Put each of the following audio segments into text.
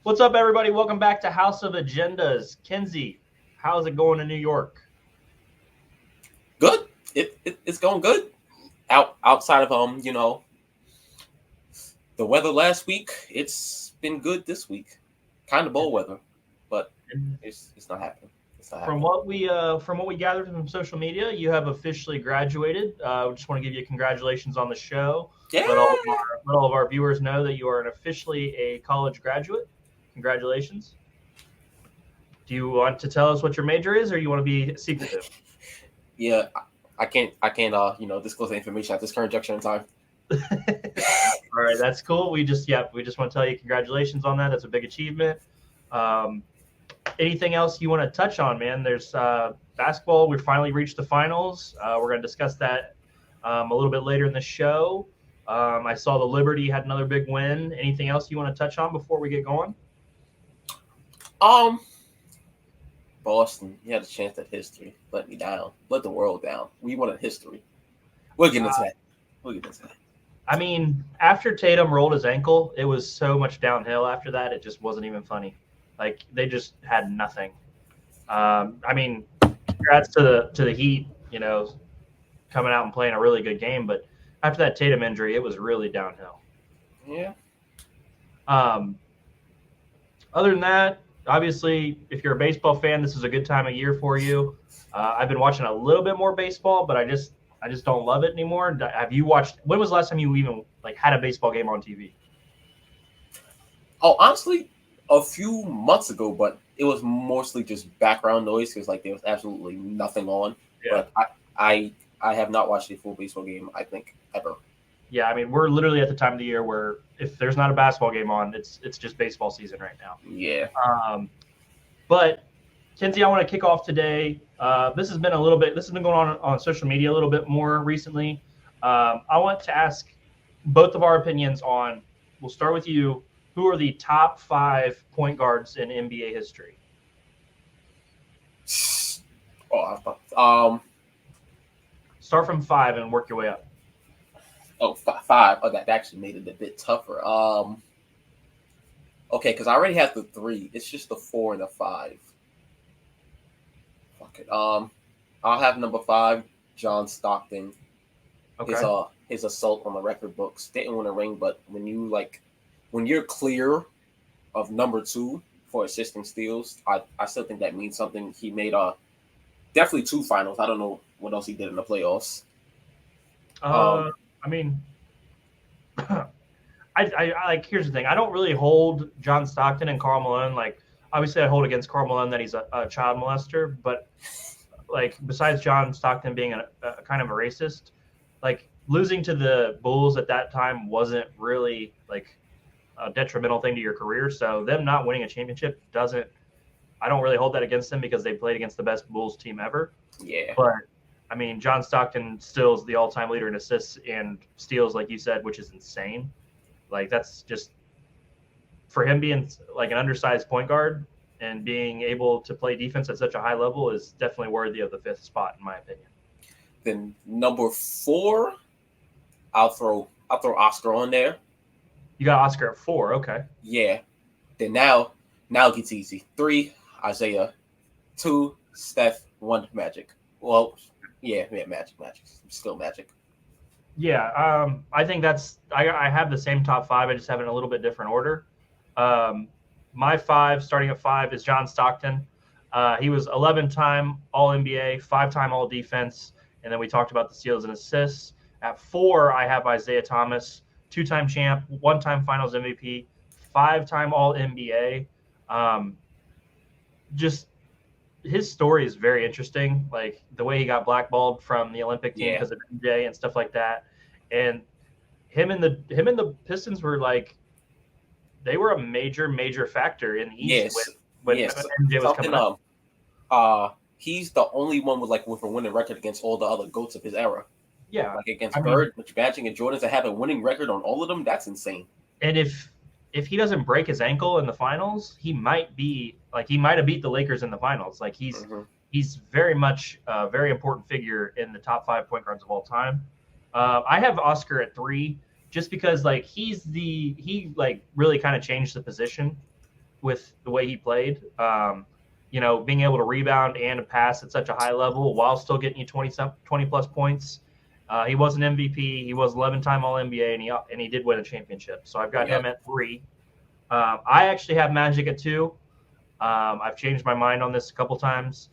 What's up, everybody? Welcome back to House of Agendas. Kenzie, how's it going in New York? Good. It's going good. Outside of the weather last week, it's been good this week. Kind of bold weather, but it's not happening. It's not From happening. what we gathered from social media, you have officially graduated. We just want to give you congratulations on the show. Yeah. Let all of our viewers know that you are officially a college graduate. Congratulations. Do you want to tell us what your major is, or you want to be secretive? Yeah. I can't disclose the information at this current juncture in time. All right, that's cool. We just want to tell you congratulations on that. That's a big achievement. Anything else you want to touch on, man? There's basketball. We finally reached the finals. We're going to discuss that a little bit later in the show. I saw the Liberty had another big win. Anything else you want to touch on before we get going? Boston, you had a chance at history. Let me down. Let the world down. We wanted history. We'll get into that. I mean, after Tatum rolled his ankle, it was so much downhill after that. It just wasn't even funny. Like, they just had nothing. I mean, congrats to the Heat, coming out and playing a really good game. But after that Tatum injury, it was really downhill. Yeah. Other than that, obviously, if you're a baseball fan, this is a good time of year for you. I've been watching a little bit more baseball, but I just don't love it anymore. Have you watched? When was the last time you even had a baseball game on TV? Oh, honestly, a few months ago, but it was mostly just background noise because there was absolutely nothing on. Yeah. But I have not watched a full baseball game, I think, ever. Yeah, I mean, we're literally at the time of the year where if there's not a basketball game on, it's just baseball season right now. Yeah. But Kenzie, I want to kick off today. This has been going on social media a little bit more recently. I want to ask both of our opinions on. We'll start with you. Who are the top 5 point guards in NBA history? Start from 5 and work your way up. Oh, 5. Oh, that actually made it a bit tougher. Okay, because I already have the 3. It's just the 4 and the 5. Fuck it. I'll have number 5, John Stockton. Okay. His assault on the record books didn't win a ring, but when you're clear of number 2 for assisting steals, I still think that means something. He made definitely 2 finals. I don't know what else he did in the playoffs. I mean, I here's the thing. I don't really hold John Stockton and Karl Malone. Obviously, I hold against Karl Malone that he's a child molester, but besides John Stockton being a kind of a racist, losing to the Bulls at that time wasn't really a detrimental thing to your career. So them not winning a championship I don't really hold that against them because they played against the best Bulls team ever. Yeah. But I mean, John Stockton still is the all-time leader in assists and steals, like you said, which is insane. That's just for him being an undersized point guard and being able to play defense at such a high level is definitely worthy of the 5th spot, in my opinion. Then number 4, I'll throw Oscar on there. You got Oscar at 4, okay. Yeah. Then now it gets easy. 3, Isaiah. 2, Steph. 1, Magic. Well, yeah, Magic. Still Magic. Yeah, I think I have the same top 5. I just have it in a little bit different order. My 5, starting at 5, is John Stockton. He was 11-time All-NBA, 5-time All-Defense, and then we talked about the steals and assists. At 4, I have Isaiah Thomas, 2-time champ, 1-time Finals MVP, 5-time All-NBA. Just his story is very interesting, the way he got blackballed from the Olympic team because of MJ and stuff like that. And him and the Pistons were they were a major factor in the East when MJ was coming up. He's the only one with a winning record against all the other GOATs of his era. Yeah, against Bird, Magic, and Jordan to have a winning record on all of them, that's insane. And if he doesn't break his ankle in the finals, he might have beat the Lakers in the finals. He's very much a very important figure in the top 5 point guards of all time. I have Oscar at 3 just because he really kind of changed the position. with the way he played. Being able to rebound and pass at such a high level while still getting you 20 plus points. He was an MVP. He was 11-time All-NBA, and he did win a championship. So I've got him at 3. I actually have Magic at 2. I've changed my mind on this a couple times.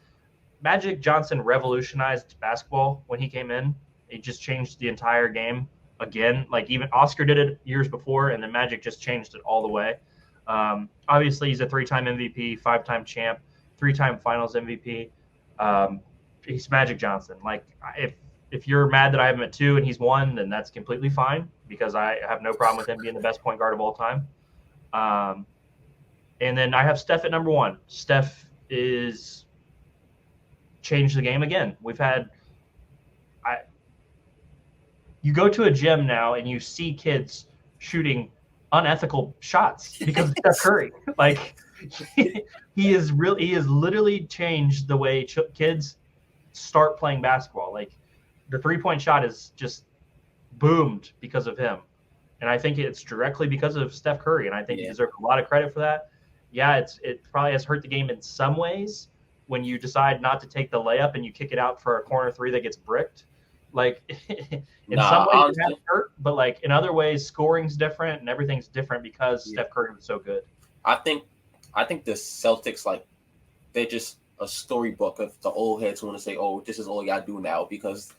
Magic Johnson revolutionized basketball when he came in. It just changed the entire game again. Like even Oscar did it years before, and then Magic just changed it all the way. Obviously, he's a 3-time MVP, 5-time champ, 3-time Finals MVP. He's Magic Johnson. Like if you're mad that I have him at 2 and he's 1, then that's completely fine because I have no problem with him being the best point guard of all time. And then I have Steph at number 1. Steph is changed the game again. You go to a gym now and you see kids shooting unethical shots because of Steph Curry. Like he has literally changed the way kids start playing basketball. Like the 3-point shot is just boomed because of him. And I think it's directly because of Steph Curry. And I think he deserves a lot of credit for that. Yeah, it probably has hurt the game in some ways when you decide not to take the layup and you kick it out for a corner 3 that gets bricked. Like in some ways it has hurt, but like in other ways, scoring's different and everything's different because Steph Curry was so good. I think the Celtics, like, they're just a storybook of the old heads who want to say, "Oh, this is all y'all do now," because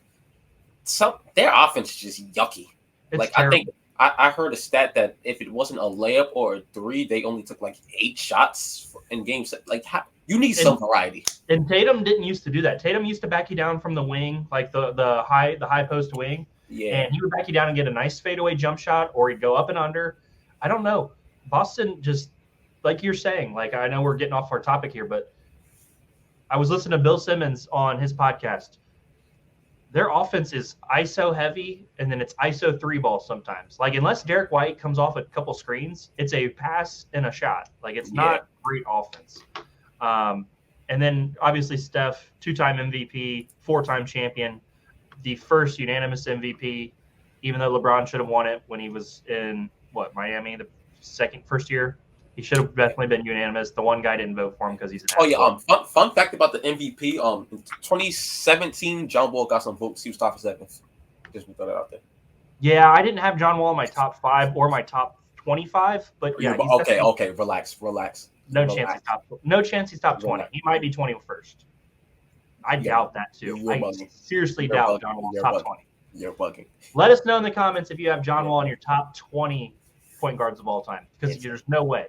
their offense is just yucky. It's like terrible. I think I heard a stat that if it wasn't a layup or a 3, they only took like 8 shots in games. Like you need some variety. And Tatum didn't used to do that. Tatum used to back you down from the wing, like the high post wing. Yeah. And he would back you down and get a nice fadeaway jump shot, or he'd go up and under. I don't know. Boston just, like you're saying, like I know we're getting off our topic here, but I was listening to Bill Simmons on his podcast. Their offense is ISO heavy, and then it's ISO 3 ball sometimes. Like unless Derek White comes off a couple screens, it's a pass and a shot. Like it's not great offense. And then obviously Steph, 2-time MVP, 4-time champion, the first unanimous MVP, even though LeBron should have won it when he was in Miami, the first year. He should have definitely been unanimous. The one guy didn't vote for him because he's an asshole. Fun fact about the MVP. In 2017, John Wall got some votes. He was top 7. Just throw that out there. Yeah, I didn't have John Wall in my top 5 or my top 25, but yeah. Okay, relax. No chance he's top 20. He might be 21st. I doubt that too. I seriously doubt John Wall's top 20. You're bugging. Let us know in the comments if you have John Wall in your top 20 point guards of all time, because there's no way.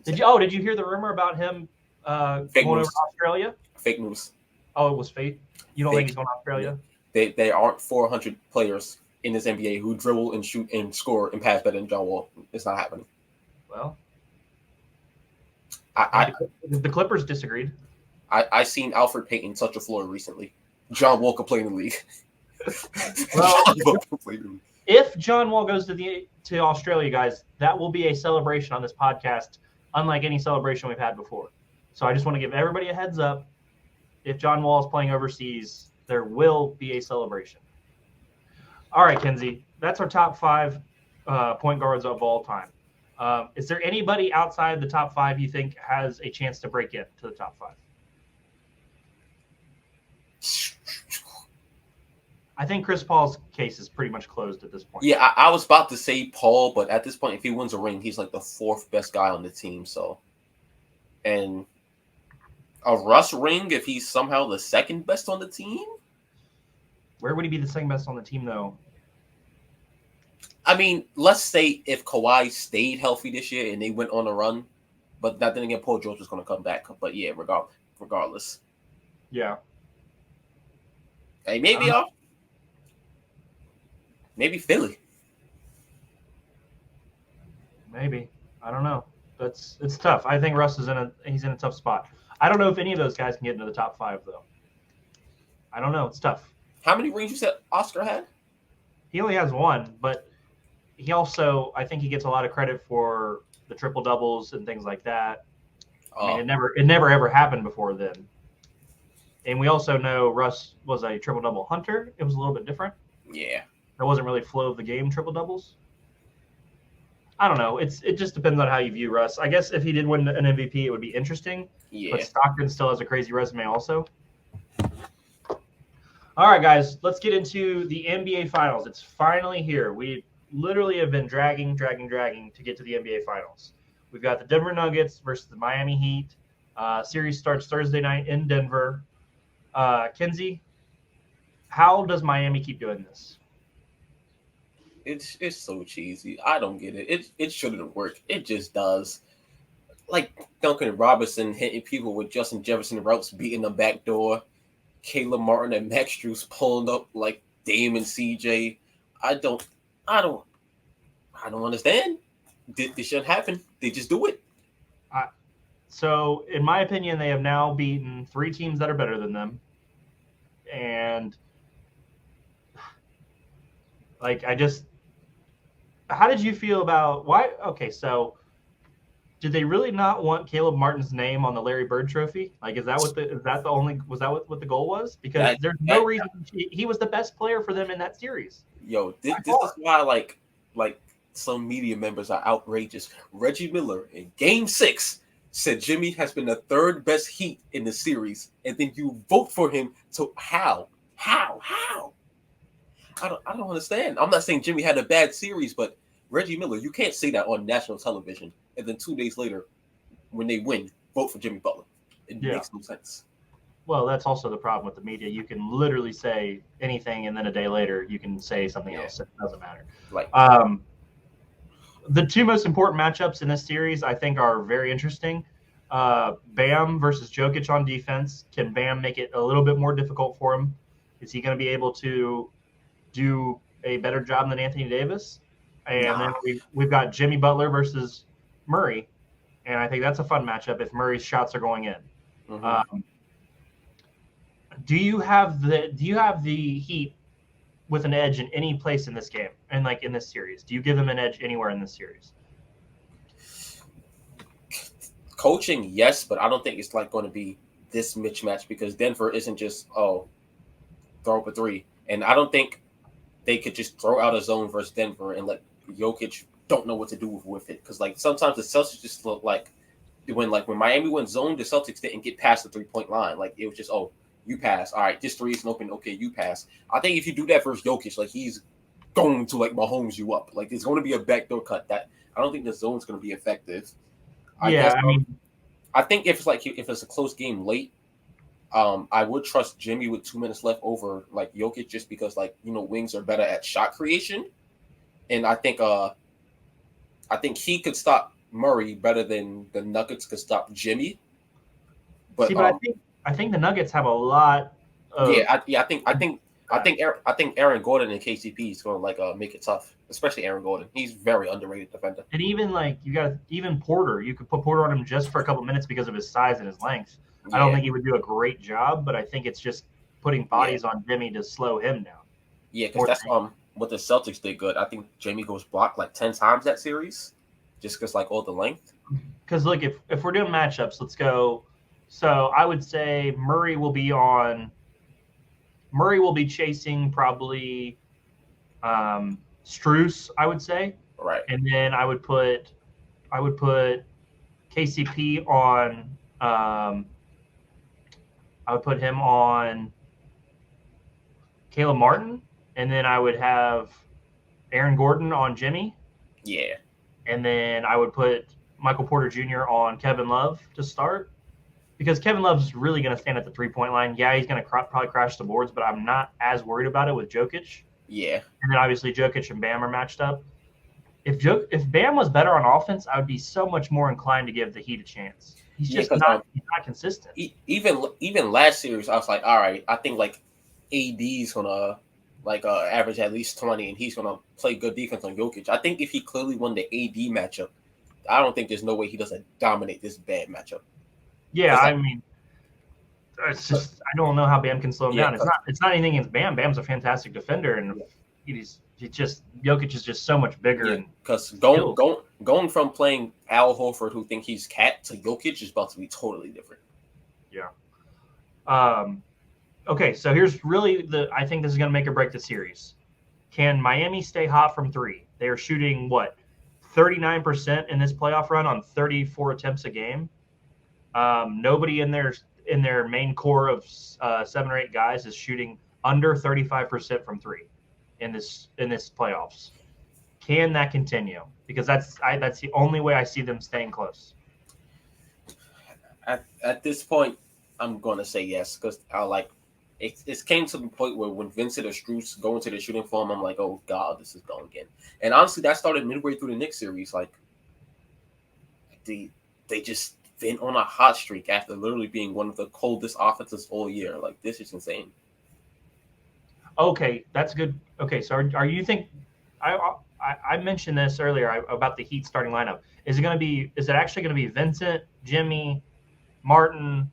Did you hear the rumor about him going over to Australia? Fake news. Oh, it was fake? You don't think he's going to Australia? There aren't 400 players in this NBA who dribble and shoot and score and pass better than John Wall. It's not happening. Well, the Clippers disagreed. I seen Alfred Payton touch a floor recently. John Wall could play in the league. Well, if John Wall goes to Australia, guys, that will be a celebration on this podcast, unlike any celebration we've had before. So I just want to give everybody a heads up. If John Wall is playing overseas, there will be a celebration. All right, Kenzie, that's our top 5 point guards of all time. Is there anybody outside the top 5 you think has a chance to break into the top 5? I think Chris Paul's case is pretty much closed at this point. Yeah, I was about to say Paul, but at this point, if he wins a ring, he's like the 4th best guy on the team. So, and a Russ ring, if he's somehow the 2nd best on the team. Where would he be the 2nd best on the team, though? I mean, let's say if Kawhi stayed healthy this year and they went on a run, but then again, Paul George was going to come back. But yeah, regardless. Yeah. Hey, maybe Philly. Maybe. I don't know. It's tough. I think Russ is he's in a tough spot. I don't know if any of those guys can get into the top 5 though. I don't know. It's tough. How many rings you said Oscar had? He only has 1, but he also, I think he gets a lot of credit for the triple doubles and things like that. I mean, it never ever happened before then. And we also know Russ was a triple double hunter. It was a little bit different. Yeah. There wasn't really flow of the game triple doubles. I don't know. It just depends on how you view Russ. I guess if he did win an MVP, it would be interesting. Yeah. But Stockton still has a crazy resume, also. All right, guys, let's get into the NBA Finals. It's finally here. We literally have been dragging to get to the NBA Finals. We've got the Denver Nuggets versus the Miami Heat. Series starts Thursday night in Denver. Kenzie, how does Miami keep doing this? It's so cheesy. I don't get it. It shouldn't work. It just does. Like Duncan Robinson hitting people with Justin Jefferson routes, beating the back door. Caleb Martin and Max Strus pulling up like Dame and CJ. I don't understand. This shouldn't happen. They just do it. So, in my opinion, they have now beaten 3 teams that are better than them. And, like, how did you feel about why? Okay, so did they really not want Caleb Martin's name on the Larry Bird Trophy? Like, was that what the goal was? Because there's no reason he was the best player for them in that series. Yo, this is why like some media members are outrageous. Reggie Miller in Game 6 said Jimmy has been the 3rd best Heat in the series, and then you vote for him to how? I don't understand. I'm not saying Jimmy had a bad series, but Reggie Miller, you can't say that on national television, and then 2 days later, when they win, vote for Jimmy Butler. It makes no sense. Well, that's also the problem with the media. You can literally say anything, and then a day later, you can say something else. It doesn't matter. Like, the 2 most important matchups in this series, I think, are very interesting. Bam versus Jokic on defense. Can Bam make it a little bit more difficult for him? Is he going to be able to do a better job than Anthony Davis? And then we've got Jimmy Butler versus Murray, and I think that's a fun matchup if Murray's shots are going in. Mm-hmm. Do you have the Heat with an edge in any place in this game and like in this series? Do you give them an edge anywhere in this series? Coaching, yes, but I don't think it's like going to be this mismatch because Denver isn't just throw up a 3, and I don't think they could just throw out a zone versus Denver and let Jokic don't know what to do with it. Because like sometimes the Celtics just look like when Miami went zone, the Celtics didn't get past the 3-point line. Like it was just you pass, all right, this 3 isn't open, okay, you pass. I think if you do that versus Jokic, like he's going to like Mahomes you up. Like it's going to be a backdoor cut. That I don't think the zone's going to be effective. I think if it's a close game late, I would trust Jimmy with 2 minutes left over like Jokic just because wings are better at shot creation, and I think he could stop Murray better than the Nuggets could stop Jimmy. But I think the Nuggets have a lot of I think Aaron Gordon and KCP is going to make it tough, especially Aaron Gordon. He's very underrated defender. And even Porter, you could put Porter on him just for a couple minutes because of his size and his length. Yeah. I don't think he would do a great job, but I think it's just putting bodies on Jimmy to slow him down. Yeah, because that's what the Celtics did good. I think Jimmy goes blocked like 10 times that series, just because all the length. Because look, if we're doing matchups, let's go. So I would say Murray will be chasing probably Strus, I would say. Right. And then I would put KCP on I would put him on Caleb Martin, and then I would have Aaron Gordon on Jimmy. Yeah. And then I would put Michael Porter Jr. on Kevin Love to start. Because Kevin Love's really going to stand at the 3-point line. Yeah, he's going to probably crash the boards, but I'm not as worried about it with Jokic. Yeah. And then obviously Jokic and Bam are matched up. If Bam was better on offense, I would be so much more inclined to give the Heat a chance. He's just not consistent. Even last series, I was like, all right, I think AD's gonna average at least 20, and he's gonna play good defense on Jokic. I think if he clearly won the AD matchup, I don't think there's no way he doesn't dominate this bad matchup. Yeah, I mean, it's just I don't know how Bam can slow him down. It's not anything against Bam. Bam's a fantastic defender, and Jokic is just so much bigger. Because going from playing Al Horford, who think he's cat, to Jokic is about to be totally different. Yeah. Okay, so here's really I think this is going to make or break the series. Can Miami stay hot from 3? They are shooting 39% in this playoff run on 34 attempts a game. Nobody in their main core of 7 or 8 guys is shooting under 35% from three in this playoffs. Can that continue? Because that's the only way I see them staying close. At this point, I'm going to say yes, because it came to the point where when Vincent or Strus go into the shooting form, I'm like, oh God, this is going again. And honestly, that started midway through the Knicks series. Like they just been on a hot streak after literally being one of the coldest offenses all year. Like, this is insane. Okay, that's good. Okay, so are you think I mentioned this earlier about the Heat starting lineup? Is it actually going to be Vincent, Jimmy, Martin,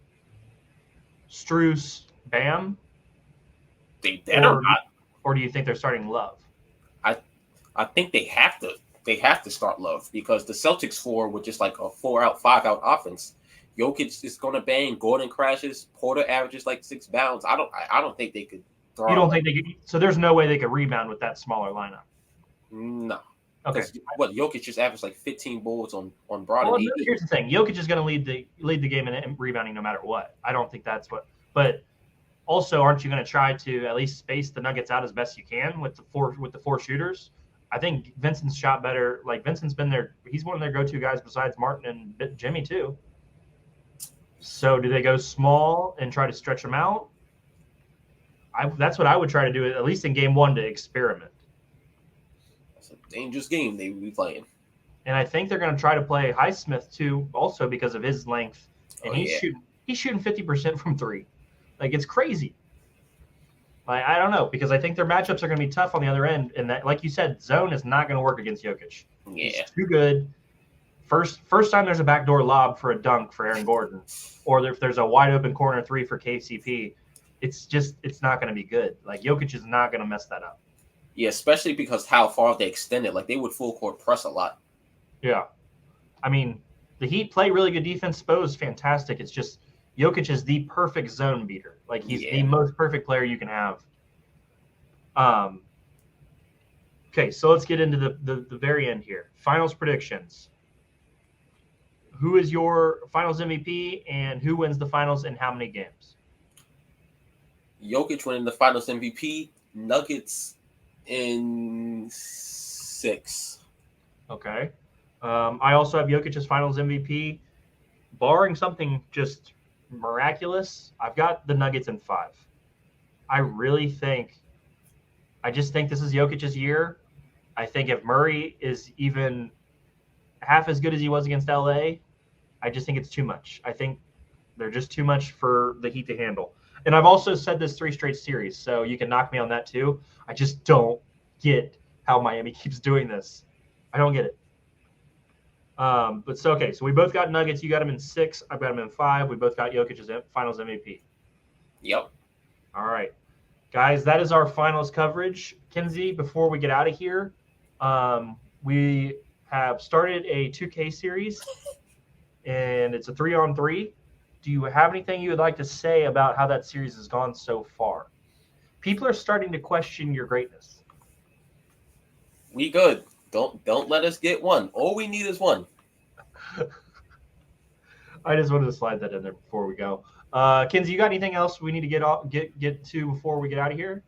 Strus, Bam? They better not. Or do you think they're starting Love? I think they have to start Love, because the Celtics 4 with just like a 4-out, 5-out offense. Jokic is going to bang. Gordon crashes. Porter averages like 6 bounds. I don't think they could. You don't think they could? So there's no way they could rebound with that smaller lineup. No. Okay. Jokic just averaged like 15 boards on Broad. Well, here's the thing: Jokic is going to lead the game in rebounding no matter what. I don't think that's what. But also, aren't you going to try to at least space the Nuggets out as best you can with the four shooters? I think Vincent's shot better. Like, Vincent's been there. He's one of their go-to guys besides Martin and Jimmy too. So do they go small and try to stretch them out? That's what I would try to do, at least in game 1, to experiment. That's a dangerous game they would be playing. And I think they're going to try to play Highsmith too, also because of his length. And he's shooting 50% from 3. Like, it's crazy. I don't know, because I think their matchups are going to be tough on the other end. And that, like you said, zone is not going to work against Jokic. Yeah. He's too good. First time there's a backdoor lob for a dunk for Aaron Gordon, or if there's a wide open corner 3 for KCP, it's not going to be good. Like, Jokic is not going to mess that up. Yeah, especially because how far they extended. Like, they would full court press a lot. Yeah. I mean, the Heat play really good defense. Spo is fantastic. It's just Jokic is the perfect zone beater. Like, he's the most perfect player you can have. Okay, so let's get into the very end here. Finals predictions. Who is your finals MVP, and who wins the finals in how many games? Jokic winning the finals MVP. Nuggets in 6. Okay. I also have Jokic as finals MVP. Barring something just miraculous, I've got the Nuggets in 5. I just think this is Jokic's year. I think if Murray is even half as good as he was against LA, I just think it's too much. I think they're just too much for the Heat to handle. And I've also said this 3 straight series, so you can knock me on that too. I just don't get how Miami keeps doing this. I don't get it. So we both got Nuggets. You got them in 6. I've got them in 5. We both got Jokic as finals MVP. Yep. All right. Guys, that is our finals coverage. Kinsey, before we get out of here, we have started a 2K series, and it's a 3-on-3. Do you have anything you would like to say about how that series has gone so far? People are starting to question your greatness. We good. Don't let us get one. All we need is one. I just wanted to slide that in there before we go. Kinsey, you got anything else we need to get to before we get out of here?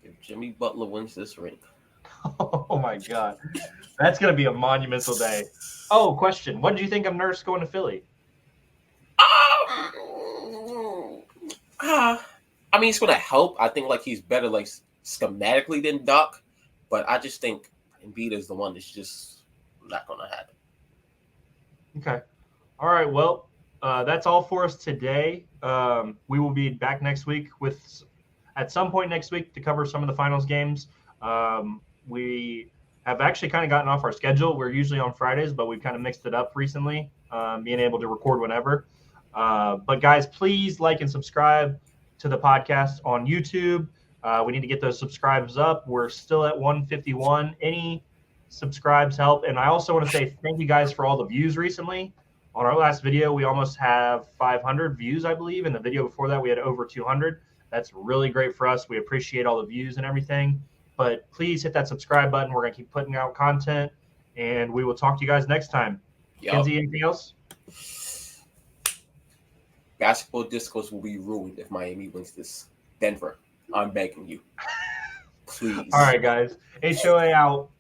If Jimmy Butler wins this ring. Oh my God, that's gonna be a monumental day. Oh, question: what did you think of Nurse going to Philly? I mean, it's gonna help. I think like he's better like schematically than Doc, but I just think Embiid is the one that's just not gonna happen. Okay. All right. Well, that's all for us today. We will be back next week at some point next week to cover some of the finals games. We have actually kind of gotten off our schedule. We're usually on Fridays, but we've kind of mixed it up recently, being able to record whenever. But guys, please like and subscribe to the podcast on YouTube. We need to get those subscribes up. We're still at 151. Any subscribes help. And I also want to say thank you guys for all the views recently. On our last video, we almost have 500 views, I believe. In the video before that, we had over 200. That's really great for us. We appreciate all the views and everything. But please hit that subscribe button. We're gonna keep putting out content, and we will talk to you guys next time. Yup. Kenzie, anything else? Basketball discourse will be ruined if Miami wins this. Denver, I'm begging you. Please. All right, guys. HOA out.